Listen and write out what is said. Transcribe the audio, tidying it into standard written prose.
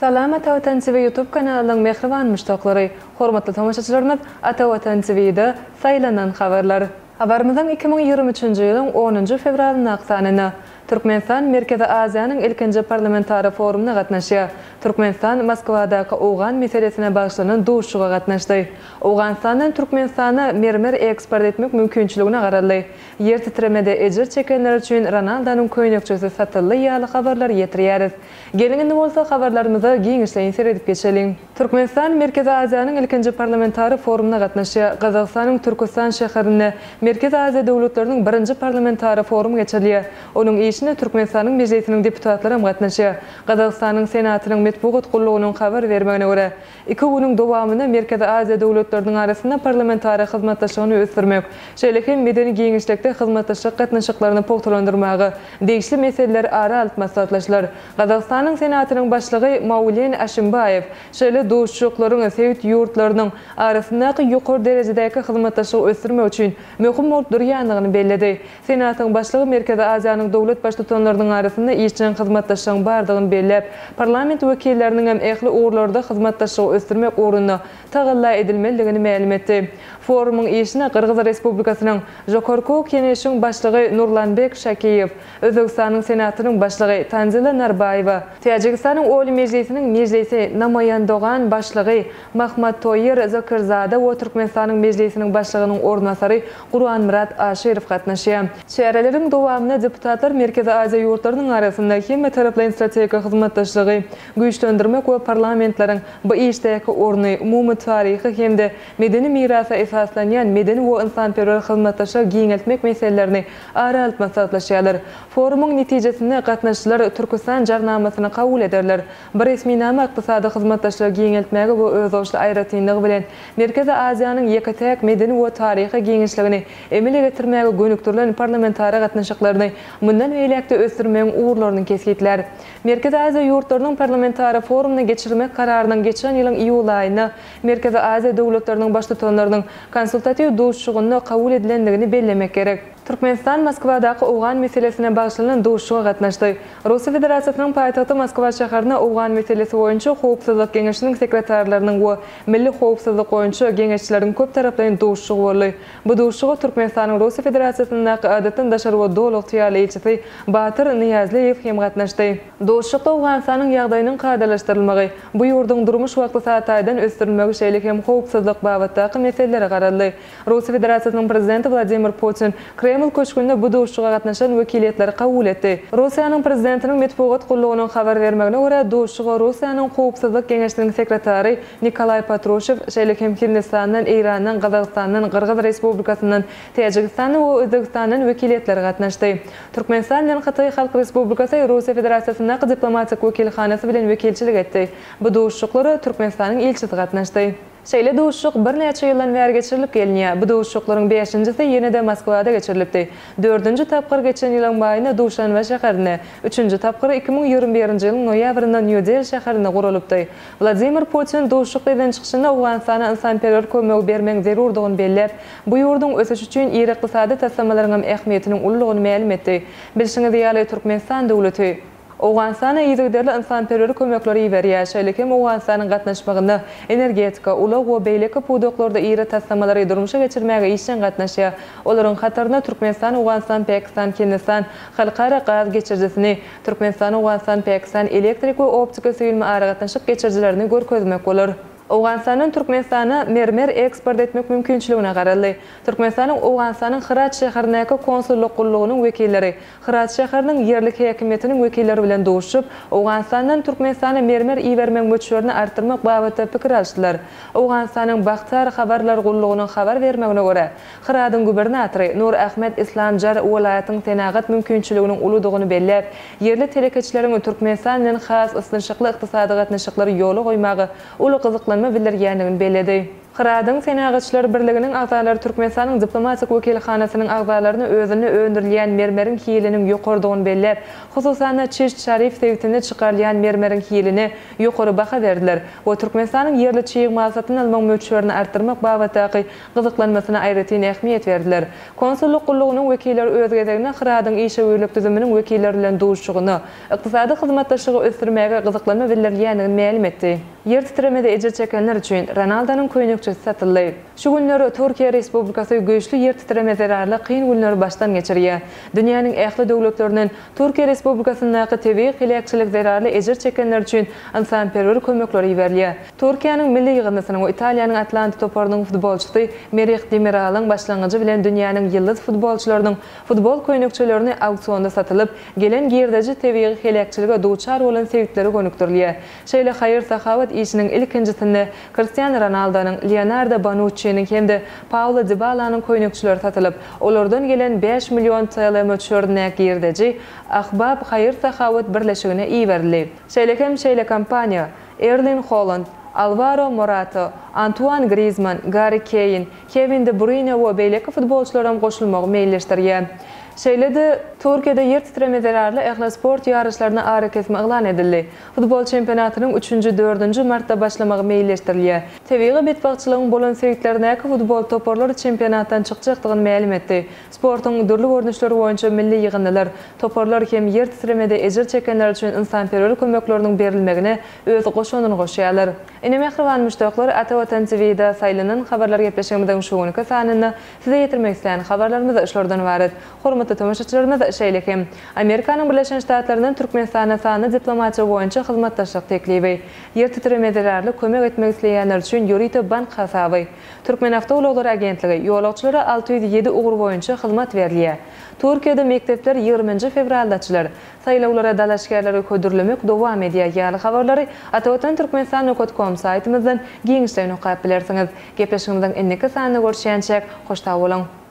Salam Atavatan TV YouTube kanalının mehriban müştaqlary, hormatly tamaşaçylarymyz, Atavatan TV'de saylanan habarlar. Habarymyzyň 2023-nji ýylyň 10-njy fevralyny aksanyny Türkmenistan Merkezi Aziýanyň ilkinji parlamentary forumuna gatnaşýar. Türkmenistan Moskwadaky owgan meselesine bagşlanan duşuga gatnaşdy. Owganistanyň Türkmenistana mermer eksport etmek mümkinçiligine garaldy. Yer titremede ejir çekenler üçin Ronaldo'nun köýnekçisi satyldy ýaly habarlar ýetirýäris. Gelinginde bolsa habarlarymyzy giňişleýin seredip geçelim. Türkmenistan Merkezi Aziýanyň ilkinji parlamentary forumuna gatnaşýar. Gazagstanyň Türkistan şäherinde Merkezi Aziýa döwletleriniň birinji parlamentary forumy geçirilýär. Onuň işine Türkmenistanyň mejlisiniň deputatlary gatnaşýar. Gazagstanyň senatynyň metbuat gullugynyň habar bermegine görä, 2 güniň dowamyny Merkezi Aziýa döwletleriniň arasynda parlamentary hyzmatdaşlygyny ösdürmek, şeýlehem medeni giňişlikde hyzmatdaşlyk gatnaşyklaryny pogtalandyrmagy, degişli meseleler ara alyp maslahatlaşylar. Gazagstanyň senatynyň başlygy Maulen Aşimbayew şeýle duşuklaryň sewit ýurtlarynyň arasyndaky ýokary derejedäki hyzmatdaşlygy ösdürmek üçin möhüm bolup durýanlygyny bellädi. Senatyň başlygy Merkezi Aziýanyň dowlet başlyklarynyň arasynda işçiň hyzmatdaşlygyň bardygyny belläp, parlament wekilleriniň hem ähli uğurlarda hyzmatdaşlygy ösdürmek uğruna tagalla edilmeligini ma'lum etdi. Forumyň işine Kırgız Respublikasynyň Jokorku Keneşiň başlygy Nurlanbek Şakiýew, Özbekistanyň senatynyň başlygy Tanzila Narbayewa, Täjikistanyň Ol Mejlisiniň mejlisi namaýandogan başlygy Mahmat Toýer Zakirzada we Türkmenistanyň mejlisiniň başlygynyň ornasary Guran Murat Aşerow gatnaşýar. Şäherleriň dowamyny deputatlar Merkezi Aziýa ýurtlarynyň arasynda hem taraplaryň strategik hyzmatdaşlygy güýçlendirmek we parlamentlaryň bu işdäki orny, umumy taryhy hemde medeni mirasa esaslanýan medeni we insanperwer hyzmatdaşlyk giňeltmek meselelerini ara alyp maslahatlaşýarlar. Forumyň netijesinde gatnaşçylar Türkistan jarnamasyny kabul ederler. Bir resminama ykdysady hyzmatdaşlyk giňeltmäge we özdeşli aýratynlygy bilen Merkezi Aziýanyň ýeketek medeni we taryhy giňişligini emele getirmäge gönükdirilen parlamentary gatnaşyklaryny mundan beýlekde ösdürmegiň uğurlaryny kesgitler. Merkezi Aziýa ýurtlarynyň parlamentary forumuny geçirmek kararynyň geçen ýylyň iýul aýyna Merkezi Aziýa döwletleriniň başlyklarynyň konsultativ duşugyny kabul edilendigini bellemek gerek. Türkmenistan Moskwadaky owgan meselesine bagşlanan duşuga gatnaşdy. Russiýa Federasiýasynyň paýtagty Moskwa şäherine owgan meselesi boýunça howpsuzlyk geňeşiniň sekretarlarynyň we milli howpsuzlyk boýunça geňeşçileriň köp taraplaryň duşugy boldy. Bu duşuga Türkmenistanyň Russiýa Federasiýasynyň adatyň daşary we dowlat ýaly elçisi Batyr Niýazliýew hem gatnaşdy. Duşukda Owganistanyň ýagdaýynyň gadalaşdyrylmagy, bu ýurdun durmuş wagty saataýdan ösdürülmegi şeýle hem howpsuzlyk babatdaky meseleleri garaldy. Russiýa Federasiýasynyň prezidenti Vladimir Putin Kreml köşkünde bu duşuga gatnaşan wekiliýetleri kabul etdi. Russiýanyň prezidentiniň metbuat gullugynyň habar bermegine görä, duşuga Russiýanyň howpsuzlyk geňeşliginiň sekretary Nikolay Patrushev şeýle hem Kirgizistandan, Irandan, Gazagstandan, Kırgız Respublikasynyň, Täjikistanyň we Özbekistanyň wekiliýetleri gatnaşdy. Türkmenistan bilen Xitay Halk Respublikasy Russiýa Federasiýasynyň diplomatik wekilhanasy bilen wekilçilik etdi. Bu duşuklary Türkmenistanyň elçisi gatnaşdy. Şeýle duşuk bir neçe ýyldan bäri geçirilip gelýär. Bu duşuklaryň 5-njisi ýene-de Moskwada geçirilipdi. 4-nji tapgyr geçen ýylyň baýyna Duşanbe şäherine, 3-nji tapgyr 2021-nji ýylyň noýabrynda New-Delhi şäherine gurulupdy. Vladimir Putin duşuk eden çykyşynda Owganistana insanperwer kömek bermek zerurdygyny belläp, bu ýurdun ösüş üçin ýer ykdysady tassamalaryň ähmiýetiniň ullugyny ma'lum etdi. Bilşiňiz ýaly Türkmenistan döwleti Owganistana ýygyderli insanperwer kömekleri berýär. Şeýle hem Owganistanyň gatnaşmagyna energetika, ulag we beýleki pudoklarda ýere tassamalary durmuşa geçirmäge işen gatnaşýar. Olaryň hatarına Türkmenistan, Owganistan, Pakistan, Hindistan halkara gaz geçirjisini, Türkmenistan, Owganistan, Pakistan elektrik we optika süýülme ara gatnaşyk geçirjilerini görkezmek bolar. Owganistanyň Türkmenistana mermer eksport etmek mümkinçiligine garaldy. Türkmenistanyň Owganistanyň Hırat şäherindäki konsullyk gullugynyň wekilleri, Hırat şäheriniň ýerlik häkimetiniň wekilleri bilen duşup, Owganistanyň Türkmenistana mermer iýermek möçlerini artyrmak babatda pikir alşdylar. Owganistanyň Bakhtar habarlar gullugynyň habar bermegine görä, Hıratyň gubernatory Nur Ahmet Islamjar welaýatyň tenagat mümkinçiliginiň uludygyny belläp, ýerli telekeçileriň Türkmenistan bilen has ysynşykly ykdysady gatnaşyklary ýoly goýmagy uly gyzyklanma bildirýändigini bellädi. Hıradyň Senagatçylar Birliginiň agzalary Türkmenistanyň diplomatik wekilhanasynyň agzalaryny özüni öndürleýän mermeriň hiliniň ýokardygyny bellep, hususan Çeşit Şarif sewtini çykarlaýan mermeriň hilini ýokary baha berdiler. O Türkmenistanyň ýerli çyýyk masatyny almak möçlerini artdyrmak babatdaky gyzyklanmasyna aýratyn ähmiýet berdiler. Konsulluk gullugynyň wekilleri öz gezegine Hıradyň işe öýlük düzüminiň wekilleri bilen duşugyny, ykdysady hyzmatdaşlygy ösdürmäge gyzyklanma bildirýändigini ma'lum etdi. Yer titremede ejir çekenler üçin Ronaldo'nun köýnekçisi satyldy. Şu günleri Türkiýe Respublikasy güýçli yer titreme zerarly kyn günleri başdan geçirýär. Dünýäniň ähli döwletlerinden Türkiýe Respublikasynyňky tebii hilekçilik zerarly ejir çekenler üçin insanperwer kömekleri berilýär. Türkiýanyň milli ýygynysynyň we Italiýanyň Atlantik toparynyň futbolçysy Merih Demiral'yň başlangyjy bilen dünýäniň ýyldız futbolçylarynyň futbol köýnekçilerini auksionda satylyp, gelen girdeji tebii hilekçilige duçar bolan sebitleri gönükdirilýär. Şeýle haýyr sahabat işiniň ilkinjisinde Cristiano Ronaldo'nun, Leonardo Bonucci'nin hem Paulo Dybala'nın köýnekçileri satylyp, olardan gelen 5 milyon TL möçlerine girdeji Ahbab haýyr sahabat birleşigine iýerildi. Şeýle kampaniýa Erling Haaland, Alvaro Morata, Antoine Griezmann, Gary Kane, Kevin De Bruyne we beýleki futbolçylaram goşulmagy meýilleşdirýär. Şeýle-de Türkiýede yer titreme zerarly ähli sport ýarışlaryna ara kesme eglan edildi. Futbol çempionatynyň 3-4 martda başlamagy meýilleşdirilýär. Tebii betbagçylygyň bolan sebitlerine futbol toparlary çempionatdan çykjakdygyny ma'lum etdi. Sportyň dürli görnüşleri boýunça milli ýygynlar, toparlar hem yer titremede ejir çekenler üçin insanperwer kömekleriniň berilmegine öz goşunyny goşýarlar. Ine mehriban müştaklar Ata Watan TV-de saýlanan habarlar gepleşigimiň şu günkü sanyny size ýetirmek isleýän habarlarymyz işlerden ibaret. Hormatly tamaşaçylarymyz şeýlekem. Amerikanyň Birleşen Ştatlarynyň Türkmenistana sany diplomaty boýunça hyzmatdaşlyk teklibi, yer titreme zerarly kömek etmek isleýänler üçin ýurity bank hasaby. Türkmen Awtologlar Agentligi ýolagçylara 607 ugur boýunça hyzmat berilýär. Türkiýede mekdepler 20 fevralda açylar. Saýlawlara dalaşgärleri ködürlemek dowam edýär ýaly habarlary atawatan.turkmenistan.com saýtymyzdan giňişden okap bilersiňiz. Gepleşigimizden enneki sanyny görüşýänçek hoşta bolan.